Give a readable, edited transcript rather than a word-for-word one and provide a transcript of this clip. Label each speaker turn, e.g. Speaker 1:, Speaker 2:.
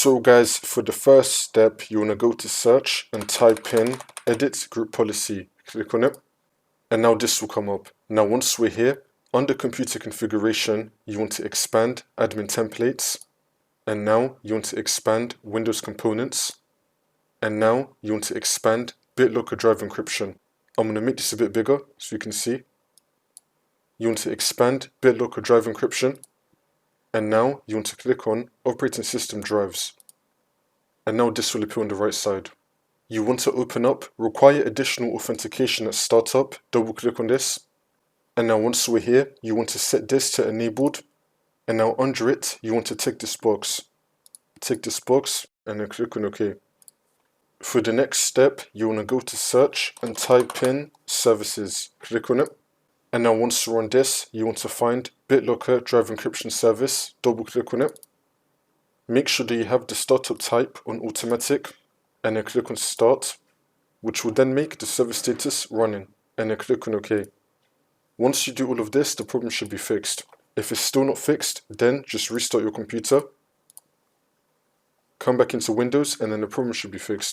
Speaker 1: So guys, for the first step, you want to go to search and type in edit group policy. Click on it. And now this will come up. Now once we're here, under computer configuration, you want to expand admin templates. And now you want to expand Windows components. And now you want to expand BitLocker drive encryption. I'm going to make this a bit bigger so you can see. You want to expand BitLocker drive encryption. And now you want to click on operating system drives. And now this will appear on the right side. You want to open up require additional authentication at startup. Double click on this. And now once we're here, you want to set this to enabled. And now under it, you want to tick this box. Tick this box and then click on OK. For the next step, you want to go to search and type in services. Click on it. And now once you're on this, you want to find BitLocker Drive Encryption Service. Double click on it. Make sure that you have the startup type on automatic and then click on start, which will then make the service status running, and then click on OK. Once you do all of this, the problem should be fixed. If it's still not fixed, then just restart your computer, come back into Windows, and then the problem should be fixed.